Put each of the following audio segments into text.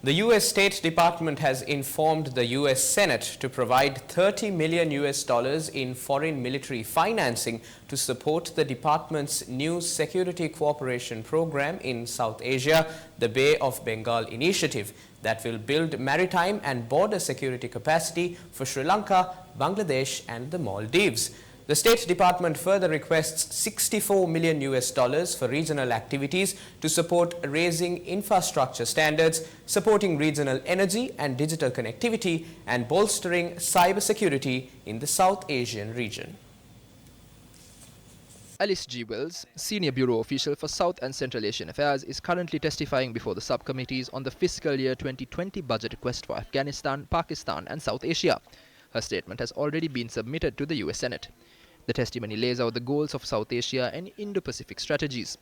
The U.S. State Department has informed the U.S. Senate to provide $30 million in foreign military financing to support the department's new security cooperation program in South Asia, the Bay of Bengal initiative, that will build maritime and border security capacity for Sri Lanka, Bangladesh and the Maldives. The State Department further requests $64 million for regional activities to support raising infrastructure standards, supporting regional energy and digital connectivity, and bolstering cybersecurity in the South Asian region. Alice G. Wells, Senior Bureau Official for South and Central Asian Affairs, is currently testifying before the subcommittees on the fiscal year 2020 budget request for Afghanistan, Pakistan and South Asia. Her statement has already been submitted to the US Senate. The testimony lays out the goals of South Asia and Indo-Pacific strategies.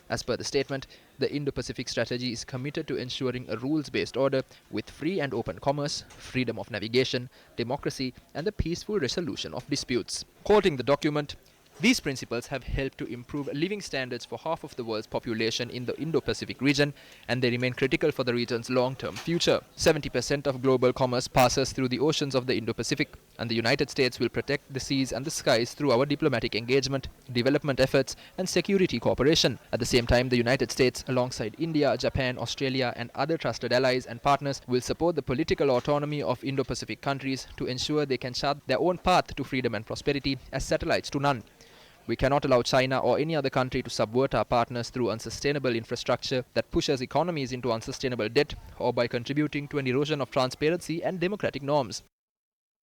As per the statement, the Indo-Pacific strategy is committed to ensuring a rules-based order with free and open commerce, freedom of navigation, democracy and the peaceful resolution of disputes. Quoting the document, these principles have helped to improve living standards for half of the world's population in the Indo-Pacific region, and they remain critical for the region's long-term future. 70% of global commerce passes through the oceans of the Indo-Pacific, and the United States will protect the seas and the skies through our diplomatic engagement, development efforts, and security cooperation. At the same time, the United States, alongside India, Japan, Australia, and other trusted allies and partners, will support the political autonomy of Indo-Pacific countries to ensure they can chart their own path to freedom and prosperity as satellites to none. We cannot allow China or any other country to subvert our partners through unsustainable infrastructure that pushes economies into unsustainable debt or by contributing to an erosion of transparency and democratic norms.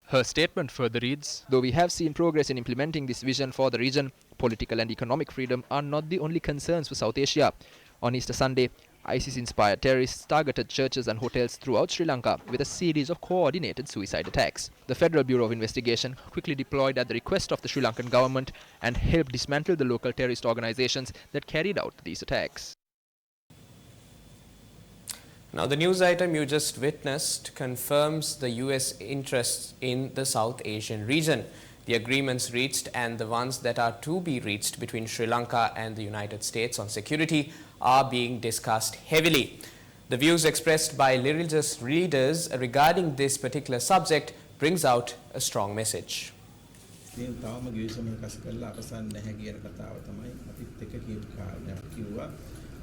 Her statement further reads, though we have seen progress in implementing this vision for the region, political and economic freedom are not the only concerns for South Asia. On Easter Sunday, ISIS-inspired terrorists targeted churches and hotels throughout Sri Lanka with a series of coordinated suicide attacks. The Federal Bureau of Investigation quickly deployed at the request of the Sri Lankan government and helped dismantle the local terrorist organizations that carried out these attacks. Now, the news item you just witnessed confirms the U.S. interests in the South Asian region. The agreements reached and the ones that are to be reached between Sri Lanka and the United States on security are being discussed heavily. The views expressed by religious leaders regarding this particular subject brings out a strong message.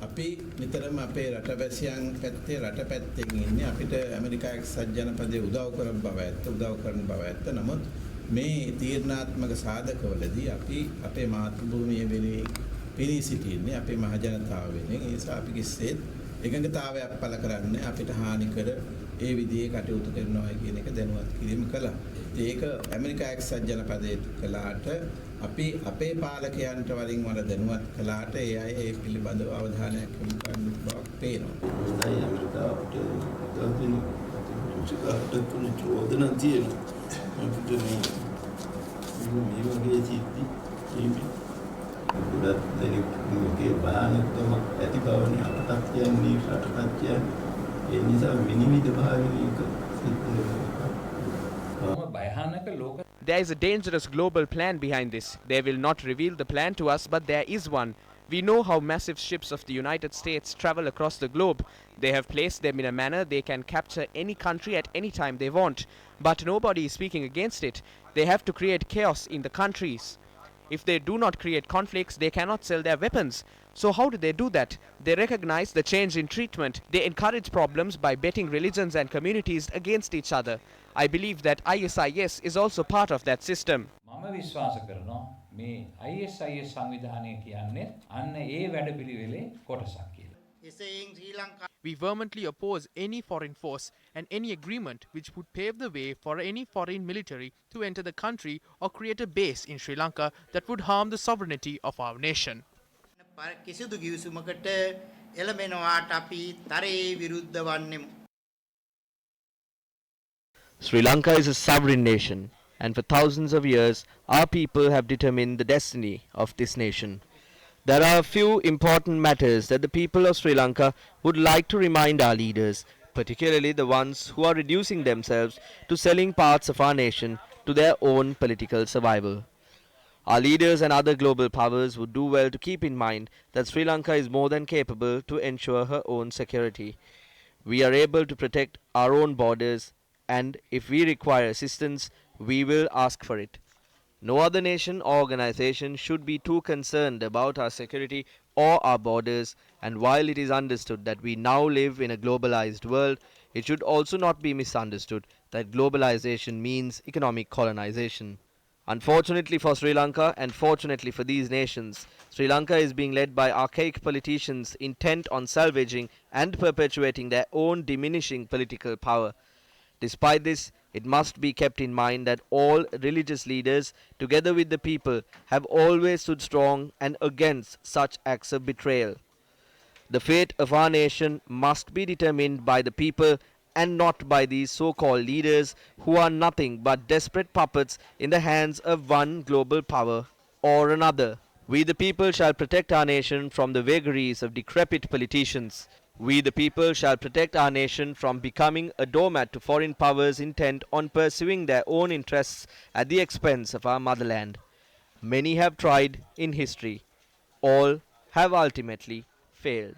අපි නිතරම අපේ රටවැසියන් පැත්තේ රට පැත්තෙන් ඉන්නේ අපිට America එක්සත් ජනපදයේ උදව් කරන බව ඇත්ත. නමුත් මේ තීරණාත්මක සාධකවලදී අපි අපේ මාතෘභූමිය වෙනුවෙන් පිරී සිටින්නේ අපේ මහ ජනතාව වෙනුවෙන්. ඒ නිසා අපි කිසිසේත් එකඟතාවයක් පළ කරන්නේ අපිට හානි කර ඒ විදිහේ කටයුතු කරනවා කියන එක දැනුවත් කිරීම කළා. ඒක ඇමරිකා එක්සත් ජනපදයේ කළාට අපි අපේ පාලකයන්ට වරින් වර දැනුවත් කළාට ඒ අය ඒ පිළිබඳව අවධානයක් යොමු කරන බවක් පේනවා. ඒ ඇමරිකාවට ගාමිනි චිකාට තුන චෝදනා තියෙනවා. අපිට මේ වගේ සිද්ධි මේ ගොඩක් දෙනෙක්ගේ භයානකම ඇති බවනේ අපටත් කියන්නේ රටටත් කියන්නේ. ඒ නිසා විනිවිද භාවික සිද්ධ There is a dangerous global plan behind this. They will not reveal the plan to us, but there is one. We know how massive ships of the United States travel across the globe. They have placed them in a manner they can capture any country at any time they want. But nobody is speaking against it. They have to create chaos in the countries. If they do not create conflicts, they cannot sell their weapons. So how do they do that? They recognize the change in treatment. They encourage problems by betting religions and communities against each other. I believe that ISIS is also part of that system. මම විශ්වාස කරනවා මේ ISIS සංවිධානය කියන්නේ අන්න ඒ වැඩපිළිවෙලේ කොටසක් කියලා. We vehemently oppose any foreign force and any agreement which would pave the way for any foreign military to enter the country or create a base in Sri Lanka that would harm the sovereignty of our nation. කිසිදු ගිවිසුමකට එළඹෙනවාට අපි තරේ විරුද්ධ වන්නෙමු. Sri Lanka is a sovereign nation, and for thousands of years our people have determined the destiny of this nation. There are a few important matters that the people of Sri Lanka would like to remind our leaders, particularly the ones who are reducing themselves to selling parts of our nation to their own political survival. Our leaders and other global powers would do well to keep in mind that Sri Lanka is more than capable to ensure her own security. We are able to protect our own borders, and if we require assistance, we will ask for it. No other nation or organization should be too concerned about our security or our borders, and while it is understood that we now live in a globalized world, it should also not be misunderstood that globalization means economic colonization. Unfortunately for Sri Lanka and fortunately for these nations, Sri Lanka is being led by archaic politicians intent on salvaging and perpetuating their own diminishing political power. Despite this, it must be kept in mind that all religious leaders, together with the people, have always stood strong and against such acts of betrayal. The fate of our nation must be determined by the people and not by these so called leaders who are nothing but desperate puppets in the hands of one global power or another. We the people shall protect our nation from the vagaries of decrepit politicians. We the people shall protect our nation from becoming a doormat to foreign powers intent on pursuing their own interests at the expense of our motherland. Many have tried in history. All have ultimately failed.